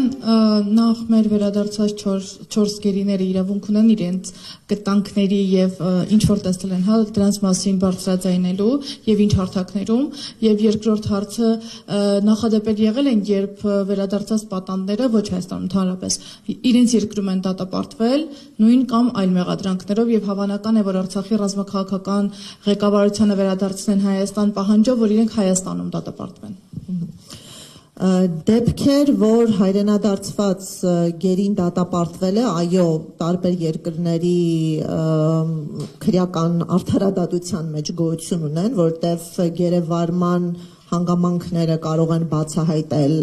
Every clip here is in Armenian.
նախ մեր վերադարձած 4 գերիները իրավունք ունեն իրենց կտանքների եւ ինչ որ տեսել են, հա, դրանց մասին բարձրաձայնելու եւ ինչ հարթակներում, եւ երկրորդ հարցը նախադեպեր եղել են, երբ վերադարձած պատանդները ոչ Հայաստանում ընդհանրապես իրենց երկրում են դատապարտվել նույն կամ այլ մեղադրանքներով եւ հավանական է, որ Արցախի ռազմաքաղաքական ղեկավարությանը վերադարձնեն Հայաստան պահանջով, որ իրենք Հայաստանում դատապարտվեն։ Դեպքեր, որ հայրենադարձված գերին դատապարտվել է, այո, տարբեր երկրների քրեական արդարադատության մեջ գոյություն ունեն, որտեղ գերեվարման հանգամանքները կարող են բացահայտել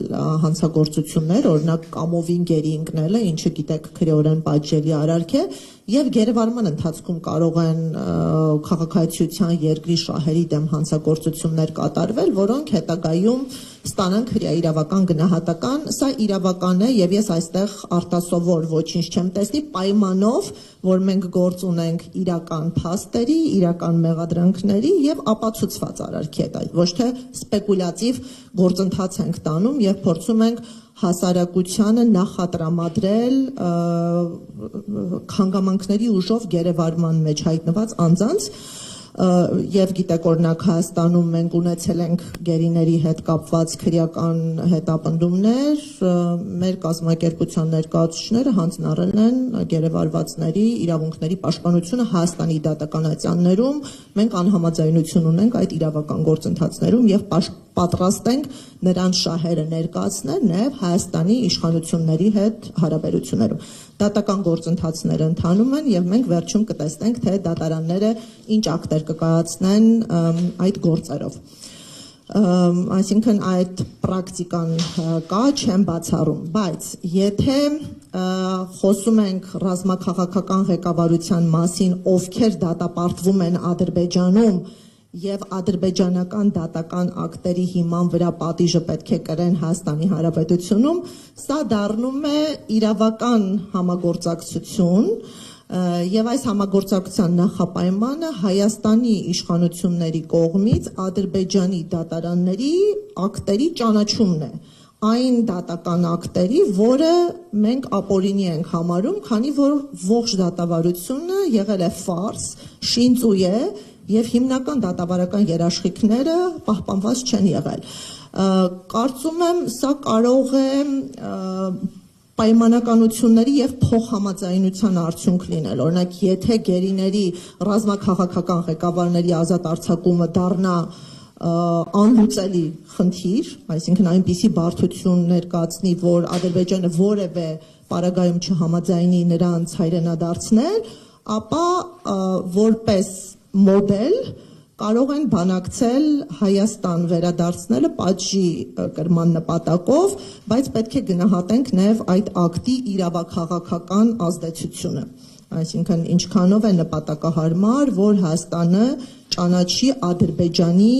հանցագործություններ, օրինակ կամովին գերի ընկնելը, ինչը գիտեք քրեորեն պատժելի արարք է, եւ գերեվարման ընթացքում կարող են քաղաքացիության երկրի շահերի դեմ հանցագործություններ կատարվել, որոնք հետագայում ստանան քրեաիրավական գնահատական, սա իրավական է եւ ես այստեղ արտասովոր ոչինչ չեմ տեսնի, պայմանով, որ մենք գործ ունենք իրական փաստերի, իրական մեղադրանքների եւ ապացուցված արարքի հետ, ոչ թե սպեկուլյատիվ գործընթաց ենք տանում եւ փորձում ենք հասարակությանը նախատրամադրել հանգամանքների ուժով գերեվարման մեջ հայտնված անձանց եւ գիտեք օրինակ Հայաստանում մենք ունեցել ենք գերիների հետ կապված քրեական հետապնդումներ, մեր կազմակերպության ներկայացուցիչները հանձնարարել են գերեվարվածների իրավունքների պաշտպանությունը Հայաստանի դատականատյաններում, մենք անհամաձայնություն ունենք այդ իրավական գործընթացներում եւ պատրաստ ենք նրանց շահերը ներկայացնել նաեւ Հայաստանի իշխանությունների հետ հարաբերություններում։ Դատական գործընթացները ընթանում են եւ մենք վերջում կտեսնենք, թե դատարանները ինչ ակտեր կկայացնեն այդ գործերով։ Այսինքն այդ պրակտիկան կա, չեմ բացառում, բայց եթե խոսում ենք ռազմաքաղաքական ղեկավարության մասին, ովքեր դատապարտվում են Ադրբեջանում եւ ադրբեջանական դատական ակտերի հիման վրա պատիժը պետք է կրեն Հայաստանի Հանրապետությունում, սա դառնում է իրավական համագործակցություն եւ այս համագործակցության նախապայմանը Հայաստանի իշխանությունների կողմից Ադրբեջանի դատարանների ակտերի ճանաչումն է, այն դատական ակտերի, որը մենք ապօրինի ենք համարում, քանի որ ողջ դատավարությունը եղել է ֆարս, շինծույ է եւ հիմնական դատավարական երաշխիքները պահպանված չեն եղել։ Կարծում եմ սա կարող է պայմանականությունների եւ փոխհամաձայնության արդյունք լինել։ Օրինակ, եթե գերիների ռազմաքաղաքական ղեկավարների ազատ արձակումը դառնա անլուծելի խնդիր, այսինքն այնպիսի բարդություն ներկայացնի, որ Ադրբեջանը որևէ պարագայում չհամաձայնի նրանց հայրենադարձնել, ապա որպես մոդել կարող են բանակցել Հայաստան վերադարձնելը պատժի կրման նպատակով, բայց պետք է գնահատենք նաև այդ ակտի իրավաքաղաքական ազդեցությունը։ Այսինքն ինչքանով է նպատակահարմար, որ Հայաստանը ճանաչի Ադրբեջանի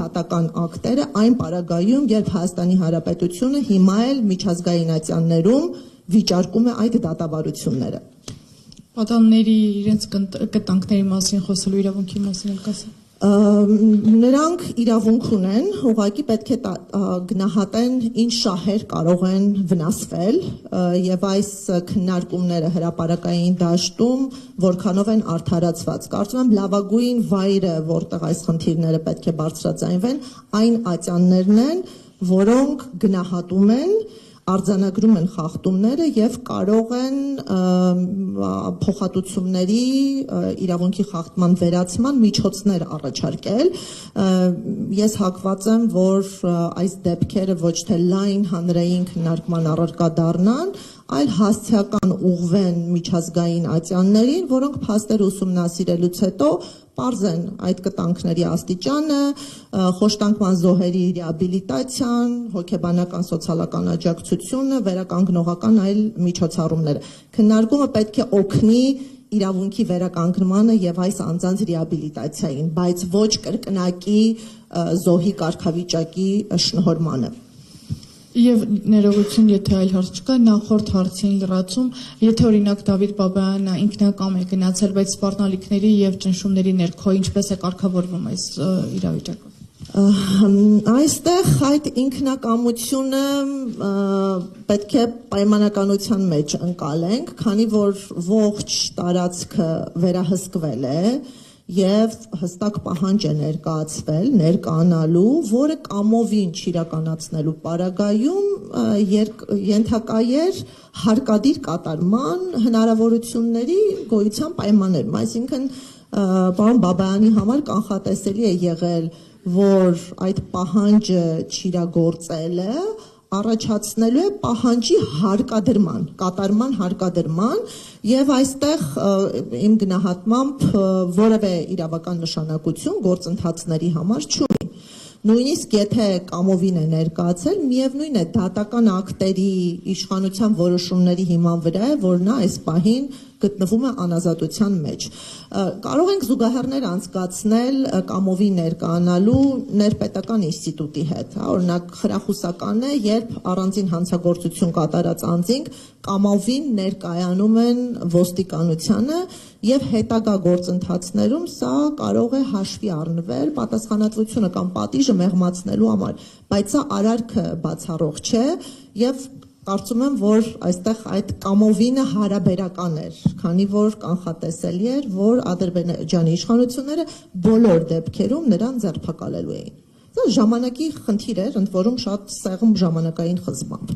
դատական ակտերը այն պարագայում, երբ Հայաստանի Հանրապետությունը հիմա էլ միջազգային ատյաններում վիճարկում է այդ դատավարությունները։ Պատանների իրենց կտանքների մասին խոսելու իրավունքի մասին եք ասել։ Նրանք իրավունք ունեն, ուղղակի պետք է գնահատեն ինչ շահեր կարող են վնասվել եւ այս քննարկումները հրապարակային դաշտում որքանով են արդարացված։ Կարծում եմ լավագույն վայրը, որտեղ այս խնդիրները պետք է բարձրաձայնվեն, այն ատյաններն են, որոնք գնահատում են արձանագրում են խախտումները եւ կարող են փոխհատուցումների իրավունքի խախտման վերացման միջոցներ առաջարկել։ Ես հակված եմ, որ այս դեպքերը ոչ թե լայն հանրային քննարկման առարկա դառնան, այլ հասցեական ուղղվեն միջազգային ատյաններին, որոնք փաստեր ուսումնասիրելուց հետո պարզեն այդ կտանքների աստիճանը, խոշտանկման զոհերի ռեաբիլիտացիան, հոգեբանական սոցիալական աջակցությունը, վերականգնողական այլ միջոցառումները։ Քննարկումը պետք է օգնի իրավունքի վերականգնմանը եւ այս անձանց ռեաբիլիտացիային, բայց ոչ կրկնակի զոհի կարգավիճակի շնորհմանը։ Եվ ներողություն, եթե այլ հարց չկա, նախորդ հարցին լրացում, եթե օրինակ Դավիթ Բաբայանը ինքնակամ է գնացել, բայց սպառնալիքների եւ ճնշումների ներքո ինչպես է կարգավորվում այս իրավիճակը։ Այստեղ այդ ինքնակամությունը պետք է պայմանականության մեջ ընկալենք, քանի որ ողջ տարածքը վերահսկվել է եւ հստակ պահանջ է ներկայանալու, որը կամովին չիրականացնելու պարագայում ենթակա էր հարկադիր կատարման հնարավորությունների գոյության պայմաններում, այսինքն պարոն Բաբայանի համար կանխատեսելի է եղել, որ այդ պահանջը չիրագործելը առաջացնելու է պահանջի հարկադրման, կատարման հարկադրման եւ այստեղ իմ գնահատմամբ որևէ իրավական նշանակություն գործընթացների համար չունի։ Նույնիսկ եթե կամովին է ներկայացել, միևնույն է դատական ակտերի իշխանության որոշումների հիման վրա է, որ նա այս պահին գտնվում է անազատության մեջ։ Կարող ենք զուգահեռներ անցկացնել կամովի ներկայանալու ներպետական ինստիտուտի հետ, օրինակ խրախուսական է, երբ առանձին հանցագործություն կատարած անձինք կամովին ներկայանում են ոստիկանությանը եւ հետագա գործընթացներում սա կարող է հաշվի առնվել պատասխանատվությունը կամ պատիժը մեղմացնելու համար, բայց սա արարքը բացառող չէ եւ կարծում եմ, որ այստեղ այդ կամովինը հարաբերական էր, քանի որ կանխատեսելի էր, որ Ադրբեջանի իշխանությունները բոլոր դեպքերում նրան ձերբակալելու էին։ Դա ժամանակի խնդիր էր, ընդ որում շատ սեղմ ժամանակային խզմամբ։